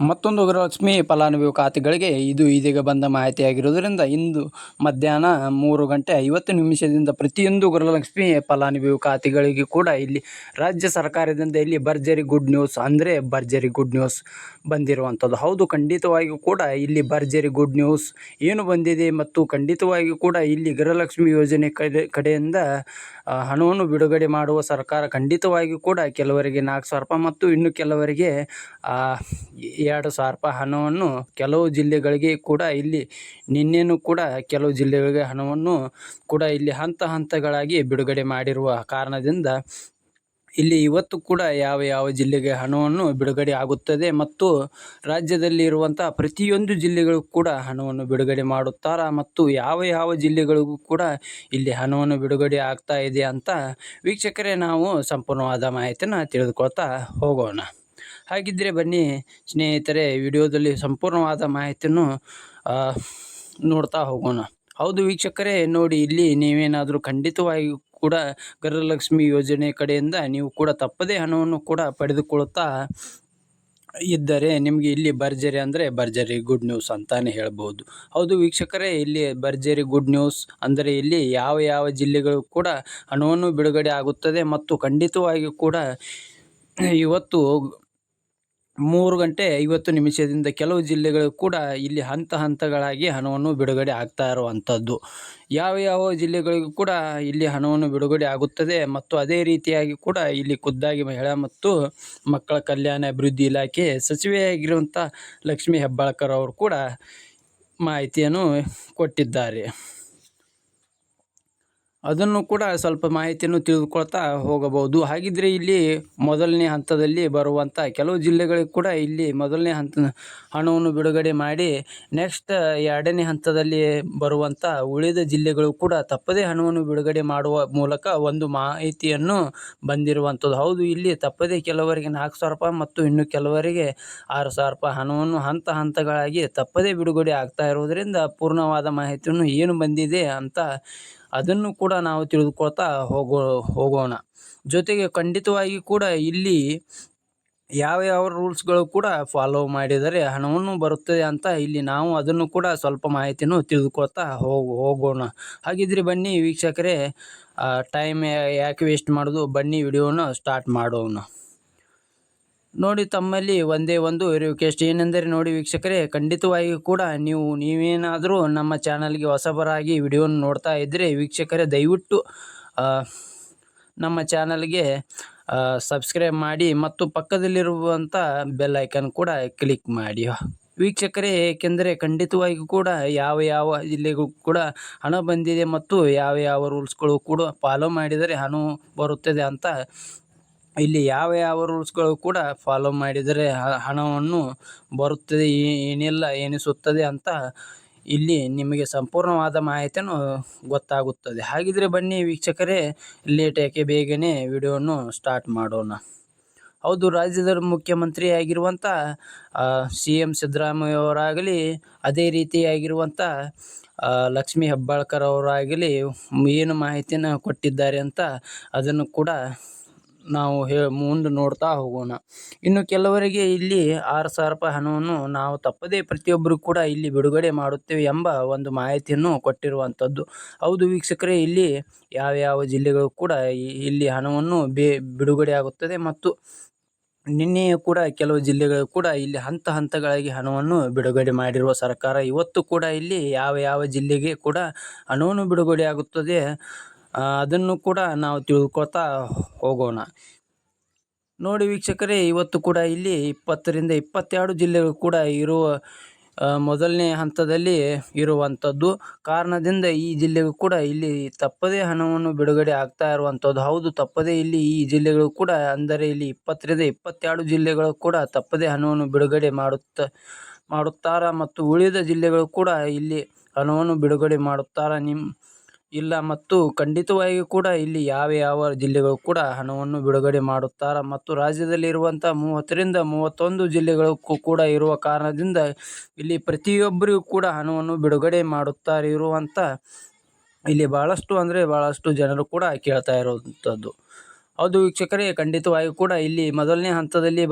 ಮತ್ತೊಂದು ಗೃಹಲಕ್ಷ್ಮಿ ಫಲಾನುಭವಿ ಖಾತೆಗಳಿಗೆ ಇದು ಇದೀಗ ಬಂದ ಮಾಹಿತಿಯಾಗಿರುವುದರಿಂದ ಇಂದು ಮಧ್ಯಾಹ್ನ 3:50 ಪ್ರತಿಯೊಂದು ಗೃಹಲಕ್ಷ್ಮಿ ಫಲಾನುಭವಿ ಖಾತೆಗಳಿಗೆ ಕೂಡ ಇಲ್ಲಿ ರಾಜ್ಯ ಸರ್ಕಾರದಿಂದ ಇಲ್ಲಿ ಭರ್ಜರಿ ಗುಡ್ ನ್ಯೂಸ್ ಅಂದರೆ ಭರ್ಜರಿ ಗುಡ್ ನ್ಯೂಸ್ ಬಂದಿರುವಂಥದ್ದು. ಹೌದು, ಖಂಡಿತವಾಗಿಯೂ ಕೂಡ ಇಲ್ಲಿ ಭರ್ಜರಿ ಗುಡ್ ನ್ಯೂಸ್ ಏನು ಬಂದಿದೆ ಮತ್ತು ಖಂಡಿತವಾಗಿಯೂ ಕೂಡ ಇಲ್ಲಿ ಗೃಹಲಕ್ಷ್ಮಿ ಯೋಜನೆ ಕಡೆಯಿಂದ ಹಣವನ್ನು ಬಿಡುಗಡೆ ಮಾಡುವ ಸರ್ಕಾರ ಖಂಡಿತವಾಗಿಯೂ ಕೂಡ ಕೆಲವರಿಗೆ 4,000 ರೂಪಾಯಿ ಮತ್ತು ಇನ್ನು ಕೆಲವರಿಗೆ 2,000 ರೂಪಾಯಿ ಹಣವನ್ನು ಕೆಲವು ಜಿಲ್ಲೆಗಳಿಗೆ ಕೂಡ ಇಲ್ಲಿ ನಿನ್ನೆನೂ ಕೂಡ ಕೆಲವು ಜಿಲ್ಲೆಗಳಿಗೆ ಹಣವನ್ನು ಕೂಡ ಇಲ್ಲಿ ಹಂತಗಳಾಗಿ ಬಿಡುಗಡೆ ಮಾಡಿರುವ ಕಾರಣದಿಂದ ಇಲ್ಲಿ ಇವತ್ತು ಕೂಡ ಯಾವ ಜಿಲ್ಲೆಗೆ ಹಣವನ್ನು ಬಿಡುಗಡೆ ಆಗುತ್ತದೆ ಮತ್ತು ರಾಜ್ಯದಲ್ಲಿ ಇರುವಂಥ ಪ್ರತಿಯೊಂದು ಜಿಲ್ಲೆಗಳಿಗೂ ಕೂಡ ಹಣವನ್ನು ಬಿಡುಗಡೆ ಮಾಡುತ್ತಾರೆ ಮತ್ತು ಯಾವ ಜಿಲ್ಲೆಗಳಿಗೂ ಕೂಡ ಇಲ್ಲಿ ಹಣವನ್ನು ಬಿಡುಗಡೆ ಆಗ್ತಾ ಇದೆ ಅಂತ ವೀಕ್ಷಕರೇ ನಾವು ಸಂಪೂರ್ಣವಾದ ಮಾಹಿತಿಯನ್ನು ತಿಳಿದುಕೊಳ್ತಾ ಹೋಗೋಣ. ಹಾಗಿದ್ದರೆ ಬನ್ನಿ ಸ್ನೇಹಿತರೆ, ವಿಡಿಯೋದಲ್ಲಿ ಸಂಪೂರ್ಣವಾದ ಮಾಹಿತಿಯನ್ನು ನೋಡ್ತಾ ಹೋಗೋಣ. ಹೌದು ವೀಕ್ಷಕರೇ, ನೋಡಿ, ಇಲ್ಲಿ ನೀವೇನಾದರೂ ಖಂಡಿತವಾಗಿಯೂ ಕೂಡ ಗೃಹಲಕ್ಷ್ಮಿ ಯೋಜನೆ ಕಡೆಯಿಂದ ನೀವು ಕೂಡ ತಪ್ಪದೇ ಹಣವನ್ನು ಕೂಡ ಪಡೆದುಕೊಳ್ಳುತ್ತಾ ಇದ್ದರೆ ನಿಮಗೆ ಇಲ್ಲಿ ಭರ್ಜರಿ ಅಂದರೆ ಭರ್ಜರಿ ಗುಡ್ ನ್ಯೂಸ್ ಅಂತಾನೆ ಹೇಳ್ಬೋದು. ಹೌದು ವೀಕ್ಷಕರೇ, ಇಲ್ಲಿ ಭರ್ಜರಿ ಗುಡ್ ನ್ಯೂಸ್ ಅಂದರೆ ಇಲ್ಲಿ ಯಾವ ಜಿಲ್ಲೆಗಳು ಕೂಡ ಹಣವನ್ನು ಬಿಡುಗಡೆ ಆಗುತ್ತದೆ ಮತ್ತು ಖಂಡಿತವಾಗಿಯೂ ಕೂಡ ಇವತ್ತು 3:50 ಕೆಲವು ಜಿಲ್ಲೆಗಳು ಕೂಡ ಇಲ್ಲಿ ಹಂತಗಳಾಗಿ ಹಣವನ್ನು ಬಿಡುಗಡೆ ಆಗ್ತಾ ಇರುವಂಥದ್ದು. ಯಾವ ಜಿಲ್ಲೆಗಳಿಗೂ ಕೂಡ ಇಲ್ಲಿ ಹಣವನ್ನು ಬಿಡುಗಡೆ ಆಗುತ್ತದೆ ಮತ್ತು ಅದೇ ರೀತಿಯಾಗಿ ಕೂಡ ಇಲ್ಲಿ ಖುದ್ದಾಗಿ ಮಹಿಳಾ ಮತ್ತು ಮಕ್ಕಳ ಕಲ್ಯಾಣ ಅಭಿವೃದ್ಧಿ ಇಲಾಖೆ ಸಚಿವೆಯಾಗಿರುವಂಥ ಲಕ್ಷ್ಮೀ ಹೆಬ್ಬಾಳ್ಕರ್ ಅವರು ಕೂಡ ಮಾಹಿತಿಯನ್ನು ಕೊಟ್ಟಿದ್ದಾರೆ. ಅದನ್ನು ಕೂಡ ಸ್ವಲ್ಪ ಮಾಹಿತಿಯನ್ನು ತಿಳಿದುಕೊಳ್ತಾ ಹೋಗಬಹುದು. ಹಾಗಿದ್ರೆ ಇಲ್ಲಿ ಮೊದಲನೇ ಹಂತದಲ್ಲಿ ಬರುವಂಥ ಕೆಲವು ಜಿಲ್ಲೆಗಳಿಗೆ ಕೂಡ ಇಲ್ಲಿ ಮೊದಲನೇ ಹಣವನ್ನು ಬಿಡುಗಡೆ ಮಾಡಿ ನೆಕ್ಸ್ಟ್ 2ನೇ ಹಂತದಲ್ಲಿ ಬರುವಂಥ ಉಳಿದ ಜಿಲ್ಲೆಗಳು ಕೂಡ ತಪ್ಪದೇ ಹಣವನ್ನು ಬಿಡುಗಡೆ ಮಾಡುವ ಮೂಲಕ ಒಂದು ಮಾಹಿತಿಯನ್ನು ಬಂದಿರುವಂಥದ್ದು. ಹೌದು, ಇಲ್ಲಿ ತಪ್ಪದೇ ಕೆಲವರಿಗೆ 4,000 ರೂಪಾಯಿ ಮತ್ತು ಇನ್ನು ಕೆಲವರಿಗೆ 6,000 ರೂಪಾಯಿ ಹಣವನ್ನು ಹಂತಗಳಾಗಿ ತಪ್ಪದೇ ಬಿಡುಗಡೆ ಆಗ್ತಾ ಇರುವುದರಿಂದ ಪೂರ್ಣವಾದ ಮಾಹಿತಿಯನ್ನು ಏನು ಬಂದಿದೆ ಅಂತ ಅದನ್ನು ಕೂಡ ನಾವು ತಿಳಿದುಕೊಳ್ತಾ ಹೋಗೋಣ. ಜೊತೆಗೆ ಖಂಡಿತವಾಗಿ ಕೂಡ ಇಲ್ಲಿ ಯಾವ ರೂಲ್ಸ್ಗಳು ಕೂಡ ಫಾಲೋ ಮಾಡಿದರೆ ಹಣವನ್ನು ಬರುತ್ತದೆ ಅಂತ ಇಲ್ಲಿ ನಾವು ಅದನ್ನು ಕೂಡ ಸ್ವಲ್ಪ ಮಾಹಿತಿಯನ್ನು ತಿಳಿದುಕೊಳ್ತಾ ಹೋಗೋಣ. ಹಾಗಿದ್ರೆ ಬನ್ನಿ ವೀಕ್ಷಕರೇ, ಟೈಮ್ ಯಾಕೆ ವೇಸ್ಟ್ ಮಾಡೋದು, ಬನ್ನಿ ವಿಡಿಯೋನ ಸ್ಟಾರ್ಟ್ ಮಾಡೋಣ. ನೋಡಿ, ತಮ್ಮಲ್ಲಿ ಒಂದೇ ಒಂದು ರಿಕ್ವೆಸ್ಟ್ ಏನೆಂದರೆ ನೋಡಿ ವೀಕ್ಷಕರೇ, ಖಂಡಿತವಾಗಿಯೂ ಕೂಡ ನೀವೇನಾದರೂ ನಮ್ಮ ಚಾನಲ್ಗೆ ಹೊಸಬರಾಗಿ ವಿಡಿಯೋನ ನೋಡ್ತಾ ಇದ್ದರೆ ವೀಕ್ಷಕರೇ ದಯವಿಟ್ಟು ನಮ್ಮ ಚಾನಲ್ಗೆ ಸಬ್ಸ್ಕ್ರೈಬ್ ಮಾಡಿ ಮತ್ತು ಪಕ್ಕದಲ್ಲಿರುವಂಥ ಬೆಲ್ ಐಕನ್ ಕೂಡ ಕ್ಲಿಕ್ ಮಾಡಿ ವೀಕ್ಷಕರೇ. ಏಕೆಂದರೆ ಖಂಡಿತವಾಗಿಯೂ ಕೂಡ ಯಾವ ಜಿಲ್ಲೆಗೂ ಕೂಡ ಹಣ ಬಂದಿದೆ ಮತ್ತು ಯಾವ ರೂಲ್ಸ್ಗಳು ಕೂಡ ಫಾಲೋ ಮಾಡಿದರೆ ಹಣ ಬರುತ್ತದೆ ಅಂತ ಇಲ್ಲಿ ಯಾವ ರೂಲ್ಸ್ಗಳು ಕೂಡ ಫಾಲೋ ಮಾಡಿದರೆ ಹಣವನ್ನು ಬರುತ್ತದೆ ಏನಿಲ್ಲ ಎನಿಸುತ್ತದೆ ಅಂತ ಇಲ್ಲಿ ನಿಮಗೆ ಸಂಪೂರ್ಣವಾದ ಮಾಹಿತಿಯನ್ನು ಗೊತ್ತಾಗುತ್ತದೆ. ಹಾಗಿದ್ರೆ ಬನ್ನಿ ವೀಕ್ಷಕರೇ, ಲೇಟ್ ಯಾಕೆ, ಬೇಗನೆ ವಿಡಿಯೋವನ್ನು ಸ್ಟಾರ್ಟ್ ಮಾಡೋಣ. ಹೌದು, ರಾಜ್ಯದ ಮುಖ್ಯಮಂತ್ರಿಯಾಗಿರುವಂಥ CM ಸಿದ್ದರಾಮಯ್ಯ ಅವರಾಗಲಿ ಅದೇ ರೀತಿಯಾಗಿರುವಂಥ ಲಕ್ಷ್ಮೀ ಹೆಬ್ಬಾಳ್ಕರ್ ಅವರಾಗಲಿ ಏನು ಮಾಹಿತಿಯನ್ನು ಕೊಟ್ಟಿದ್ದಾರೆ ಅಂತ ಅದನ್ನು ಕೂಡ ನಾವು ಮುಂದೆ ನೋಡ್ತಾ ಹೋಗೋಣ. ಇನ್ನು ಕೆಲವರಿಗೆ ಇಲ್ಲಿ 6,000 ರೂಪಾಯಿ ಹಣವನ್ನು ನಾವು ತಪ್ಪದೇ ಪ್ರತಿಯೊಬ್ಬರು ಕೂಡ ಇಲ್ಲಿ ಬಿಡುಗಡೆ ಮಾಡುತ್ತೇವೆ ಎಂಬ ಒಂದು ಮಾಹಿತಿಯನ್ನು ಕೊಟ್ಟಿರುವಂಥದ್ದು. ಹೌದು ವೀಕ್ಷಕರೇ, ಇಲ್ಲಿ ಯಾವ ಜಿಲ್ಲೆಗಳು ಕೂಡ ಇಲ್ಲಿ ಹಣವನ್ನು ಬಿಡುಗಡೆ ಆಗುತ್ತದೆ ಮತ್ತು ನಿನ್ನೆಯೂ ಕೂಡ ಕೆಲವು ಜಿಲ್ಲೆಗಳು ಕೂಡ ಇಲ್ಲಿ ಹಂತಗಳಾಗಿ ಹಣವನ್ನು ಬಿಡುಗಡೆ ಮಾಡಿರುವ ಸರ್ಕಾರ ಇವತ್ತು ಕೂಡ ಇಲ್ಲಿ ಯಾವ ಜಿಲ್ಲೆಗೆ ಕೂಡ ಹಣವನ್ನು ಬಿಡುಗಡೆ ಆಗುತ್ತದೆ ಅದನ್ನು ಕೂಡ ನಾವು ತಿಳ್ಕೊಳ್ತಾ ಹೋಗೋಣ. ನೋಡಿ ವೀಕ್ಷಕರೇ, ಇವತ್ತು ಕೂಡ ಇಲ್ಲಿ 20ರಿಂದ 22 ಜಿಲ್ಲೆಗಳು ಕೂಡ ಇರುವ ಮೊದಲನೇ ಹಂತದಲ್ಲಿ ಇರುವಂಥದ್ದು ಕಾರಣದಿಂದ ಈ ಜಿಲ್ಲೆಗೂ ಕೂಡ ಇಲ್ಲಿ ತಪ್ಪದೇ ಹಣವನ್ನು ಬಿಡುಗಡೆ ಆಗ್ತಾ ಇರುವಂಥದ್ದು. ಹೌದು, ತಪ್ಪದೇ ಇಲ್ಲಿ ಈ ಜಿಲ್ಲೆಗಳು ಕೂಡ ಅಂದರೆ ಇಲ್ಲಿ 20ರಿಂದ 22 ಜಿಲ್ಲೆಗಳು ಕೂಡ ತಪ್ಪದೇ ಹಣವನ್ನು ಬಿಡುಗಡೆ ಮಾಡುತ್ತಾರೆ ಮತ್ತು ಉಳಿದ ಜಿಲ್ಲೆಗಳು ಕೂಡ ಇಲ್ಲಿ ಹಣವನ್ನು ಬಿಡುಗಡೆ ಮಾಡುತ್ತಾರೆ ಇಲ್ಲ ಮತ್ತು ಖಂಡಿತವಾಗಿಯೂ ಕೂಡ ಇಲ್ಲಿ ಯಾವ ಜಿಲ್ಲೆಗಳು ಕೂಡ ಹಣವನ್ನು ಬಿಡುಗಡೆ ಮಾಡುತ್ತಾರೆ ಮತ್ತು ರಾಜ್ಯದಲ್ಲಿರುವಂಥ 30ರಿಂದ 31 ಜಿಲ್ಲೆಗಳು ಕೂಡ ಇರುವ ಕಾರಣದಿಂದ ಇಲ್ಲಿ ಪ್ರತಿಯೊಬ್ಬರಿಗೂ ಕೂಡ ಹಣವನ್ನು ಬಿಡುಗಡೆ ಮಾಡುತ್ತಾರೆ ಇರುವಂಥ ಇಲ್ಲಿ ಭಾಳಷ್ಟು ಅಂದರೆ ಭಾಳಷ್ಟು ಜನರು ಕೂಡ ಕೇಳ್ತಾ ಇರುವಂಥದ್ದು. ಹೌದು ವೀಕ್ಷಕರೇ, ಖಂಡಿತವಾಗಿ ಕೂಡ ಇಲ್ಲಿ ಮೊದಲನೇ ಹಂತದಲ್ಲಿ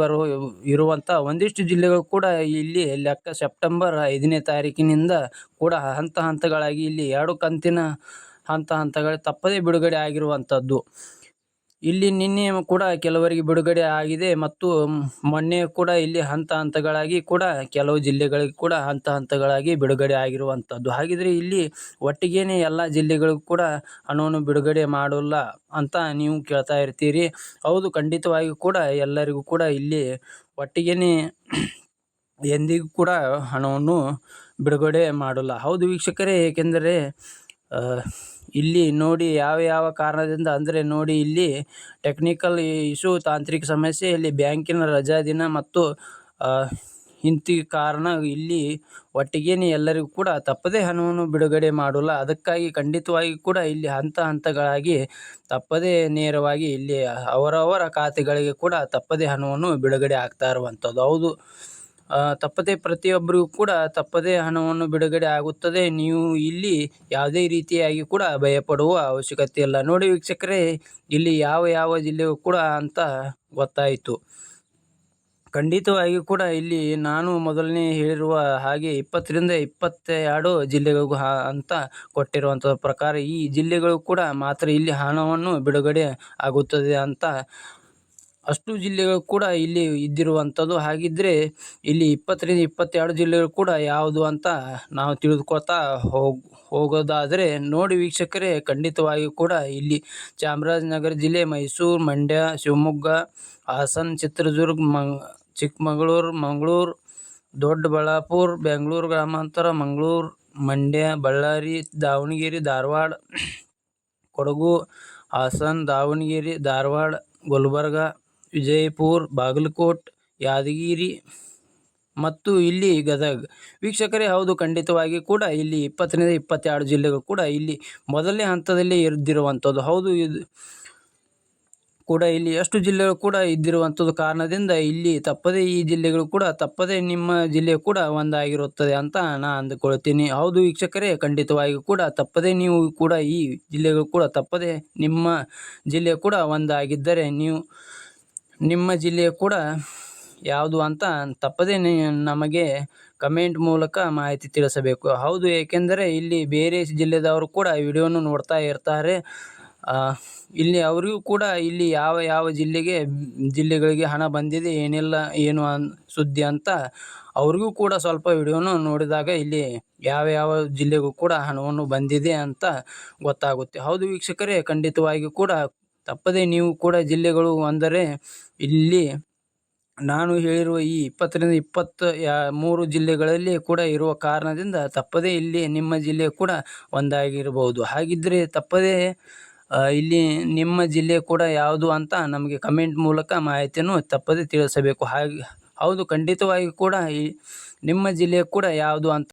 ಇರುವಂಥ ಒಂದಿಷ್ಟು ಜಿಲ್ಲೆಗಳು ಕೂಡ ಇಲ್ಲಿ ಲೆಕ್ಕ ಸೆಪ್ಟೆಂಬರ್ 5ನೇ ತಾರೀಕಿನಿಂದ ಕೂಡ ಹಂತಗಳಾಗಿ ಇಲ್ಲಿ 2 ಕಂತಿನ ಹಂತಗಳು ತಪ್ಪದೇ ಬಿಡುಗಡೆ ಆಗಿರುವಂಥದ್ದು. ಇಲ್ಲಿ ನಿನ್ನೆ ಕೂಡ ಕೆಲವರಿಗೆ ಬಿಡುಗಡೆ ಆಗಿದೆ ಮತ್ತು ಮೊನ್ನೆ ಕೂಡ ಇಲ್ಲಿ ಹಂತಗಳಾಗಿ ಕೂಡ ಕೆಲವು ಜಿಲ್ಲೆಗಳಿಗೆ ಕೂಡ ಹಂತಗಳಾಗಿ ಬಿಡುಗಡೆ ಆಗಿರುವಂಥದ್ದು. ಹಾಗಿದ್ರೆ ಇಲ್ಲಿ ಒಟ್ಟಿಗೇನೆ ಎಲ್ಲ ಜಿಲ್ಲೆಗಳಿಗೂ ಕೂಡ ಹಣವನ್ನು ಬಿಡುಗಡೆ ಮಾಡೋಲ್ಲ ಅಂತ ನೀವು ಕೇಳ್ತಾ ಇರ್ತೀರಿ. ಹೌದು, ಖಂಡಿತವಾಗಿ ಕೂಡ ಎಲ್ಲರಿಗೂ ಕೂಡ ಇಲ್ಲಿ ಒಟ್ಟಿಗೇನೆ ಎಂದಿಗೂ ಕೂಡ ಹಣವನ್ನು ಬಿಡುಗಡೆ ಮಾಡೋಲ್ಲ. ಹೌದು ವೀಕ್ಷಕರೇ, ಏಕೆಂದರೆ ಇಲ್ಲಿ ನೋಡಿ ಯಾವ ಕಾರಣದಿಂದ ಅಂದರೆ ನೋಡಿ, ಇಲ್ಲಿ ಟೆಕ್ನಿಕಲ್ ಇಶ್ಯೂ, ತಾಂತ್ರಿಕ ಸಮಸ್ಯೆ, ಇಲ್ಲಿ ಬ್ಯಾಂಕಿನ ರಜಾ ದಿನ ಮತ್ತು ಇಂಥ ಕಾರಣ ಇಲ್ಲಿ ಒಟ್ಟಿಗೇನೆ ಎಲ್ಲರಿಗೂ ಕೂಡ ತಪ್ಪದೇ ಹಣವನ್ನು ಬಿಡುಗಡೆ ಮಾಡೋಲ್ಲ. ಅದಕ್ಕಾಗಿ ಖಂಡಿತವಾಗಿ ಕೂಡ ಇಲ್ಲಿ ಹಂತಗಳಾಗಿ ತಪ್ಪದೇ ನೇರವಾಗಿ ಇಲ್ಲಿ ಅವರವರ ಖಾತೆಗಳಿಗೆ ಕೂಡ ತಪ್ಪದೇ ಹಣವನ್ನು ಬಿಡುಗಡೆ ಆಗ್ತಾ ಇರುವಂಥದ್ದು. ಹೌದು, ತಪ್ಪದೇ ಪ್ರತಿಯೊಬ್ಬರಿಗೂ ಕೂಡ ತಪ್ಪದೇ ಹಣವನ್ನು ಬಿಡುಗಡೆ ಆಗುತ್ತದೆ. ನೀವು ಇಲ್ಲಿ ಯಾವುದೇ ರೀತಿಯಾಗಿ ಕೂಡ ಭಯಪಡುವ ಅವಶ್ಯಕತೆ ಇಲ್ಲ. ನೋಡಿ ವೀಕ್ಷಕರೇ, ಇಲ್ಲಿ ಯಾವ ಜಿಲ್ಲೆಗೂ ಕೂಡ ಅಂತ ಗೊತ್ತಾಯಿತು. ಖಂಡಿತವಾಗಿ ಕೂಡ ಇಲ್ಲಿ ನಾನು ಮೊದಲನೇ ಹೇಳಿರುವ ಹಾಗೆ 20ರಿಂದ 22 ಜಿಲ್ಲೆಗಳಿಗೂ ಅಂತ ಕೊಟ್ಟಿರುವಂಥ ಪ್ರಕಾರ ಈ ಜಿ.ಲ್ಲೆಗಳು ಕೂಡ ಮಾತ್ರ ಇಲ್ಲಿ ಹಣವನ್ನು ಬಿಡುಗಡೆ ಆಗುತ್ತದೆ ಅಂತ ಅಷ್ಟು ಜಿಲ್ಲೆಗಳು ಕೂಡ ಇಲ್ಲಿ ಇದ್ದಿರುವಂಥದ್ದು. ಹಾಗಿದ್ರೆ ಇಲ್ಲಿ 20ರಿಂದ 22 ಜಿಲ್ಲೆಗಳು ಕೂಡ ಯಾವುದು ಅಂತ ನಾವು ತಿಳಿದುಕೊಳ್ತಾ ಹೋಗೋದಾದರೆ ನೋಡಿ ವೀಕ್ಷಕರೇ, ಖಂಡಿತವಾಗಿಯೂ ಕೂಡ ಇಲ್ಲಿ ಚಾಮರಾಜನಗರ ಜಿಲ್ಲೆ, ಮೈಸೂರು, ಮಂಡ್ಯ, ಶಿವಮೊಗ್ಗ, ಹಾಸನ, ಚಿತ್ರದುರ್ಗ, ಚಿಕ್ಕಮಗಳೂರು, ಮಂಗಳೂರು, ದೊಡ್ಡಬಳ್ಳಾಪುರ, ಬೆಂಗಳೂರು ಗ್ರಾಮಾಂತರ, ಮಂಗಳೂರು, ಮಂಡ್ಯ, ಬಳ್ಳಾರಿ, ದಾವಣಗೆರೆ, ಧಾರವಾಡ, ಕೊಡಗು, ಹಾಸನ, ದಾವಣಗೆರೆ, ಧಾರವಾಡ, ಗುಲ್ಬರ್ಗ, ವಿಜಯಪುರ, ಬಾಗಲಕೋಟೆ, ಯಾದಗಿರಿ ಮತ್ತು ಇಲ್ಲಿ ಗದಗ. ವೀಕ್ಷಕರೇ, ಹೌದು, ಖಂಡಿತವಾಗಿ ಕೂಡ ಇಲ್ಲಿ 20ರಿಂದ 22 ಜಿಲ್ಲೆಗಳು ಕೂಡ ಇಲ್ಲಿ ಮೊದಲನೇ ಹಂತದಲ್ಲಿ ಇದ್ದಿರುವಂಥದ್ದು. ಹೌದು, ಇದು ಕೂಡ ಇಲ್ಲಿ ಎಷ್ಟು ಜಿಲ್ಲೆಗಳು ಕೂಡ ಇದ್ದಿರುವಂಥದ್ದು ಕಾರಣದಿಂದ ಇಲ್ಲಿ ತಪ್ಪದೇ ಈ ಜಿಲ್ಲೆಗಳು ಕೂಡ ತಪ್ಪದೇ ನಿಮ್ಮ ಜಿಲ್ಲೆ ಕೂಡ ಒಂದಾಗಿರುತ್ತದೆ ಅಂತ ನಾನು ಅಂದುಕೊಳ್ತೀನಿ. ಹೌದು ವೀಕ್ಷಕರೇ, ಖಂಡಿತವಾಗಿ ಕೂಡ ತಪ್ಪದೇ ನೀವು ಕೂಡ ಈ ಜಿಲ್ಲೆಗಳು ಕೂಡ ತಪ್ಪದೇ ನಿಮ್ಮ ಜಿಲ್ಲೆ ಕೂಡ ಒಂದಾಗಿದ್ದರೆ ನೀವು ನಿಮ್ಮ ಜಿಲ್ಲೆ ಕೂಡ ಯಾವುದು ಅಂತ ತಪ್ಪದೇ ನಮಗೆ ಕಮೆಂಟ್ ಮೂಲಕ ಮಾಹಿತಿ ತಿಳಿಸಬೇಕು. ಹೌದು, ಏಕೆಂದರೆ ಇಲ್ಲಿ ಬೇರೆ ಜಿಲ್ಲೆದವರು ಕೂಡ ವಿಡಿಯೋನು ನೋಡ್ತಾ ಇರ್ತಾರೆ. ಇಲ್ಲಿ ಅವರಿಗೂ ಕೂಡ ಇಲ್ಲಿ ಯಾವ ಜಿಲ್ಲೆಗಳಿಗೆ ಹಣ ಬಂದಿದೆ, ಏನಿಲ್ಲ, ಏನು ಸುದ್ದಿ ಅಂತ ಅವ್ರಿಗೂ ಕೂಡ ಸ್ವಲ್ಪ ವಿಡಿಯೋನು ನೋಡಿದಾಗ ಇಲ್ಲಿ ಯಾವ ಜಿಲ್ಲೆಗೂ ಕೂಡ ಹಣವನ್ನು ಬಂದಿದೆ ಅಂತ ಗೊತ್ತಾಗುತ್ತೆ. ಹೌದು ವೀಕ್ಷಕರೇ, ಖಂಡಿತವಾಗಿಯೂ ಕೂಡ ತಪ್ಪದೇ ನೀವು ಕೂಡ ಜಿಲ್ಲೆಗಳು ಅಂದರೆ ಇಲ್ಲಿ ನಾನು ಹೇಳಿರುವ ಈ 20ರಿಂದ 23 ಜಿಲ್ಲೆಗಳಲ್ಲಿ ಕೂಡ ಇರುವ ಕಾರಣದಿಂದ ತಪ್ಪದೇ ಇಲ್ಲಿ ನಿಮ್ಮ ಜಿಲ್ಲೆ ಕೂಡ ಒಂದಾಗಿರಬಹುದು. ಹಾಗಿದ್ದರೆ ತಪ್ಪದೇ ಇಲ್ಲಿ ನಿಮ್ಮ ಜಿಲ್ಲೆ ಕೂಡ ಯಾವುದು ಅಂತ ನಮಗೆ ಕಮೆಂಟ್ ಮೂಲಕ ಮಾಹಿತಿಯನ್ನು ತಪ್ಪದೇ ತಿಳಿಸಬೇಕು. ಹೌದು, ಖಂಡಿತವಾಗಿ ಕೂಡ ನಿಮ್ಮ ಜಿಲ್ಲೆ ಕೂಡ ಯಾವುದು ಅಂತ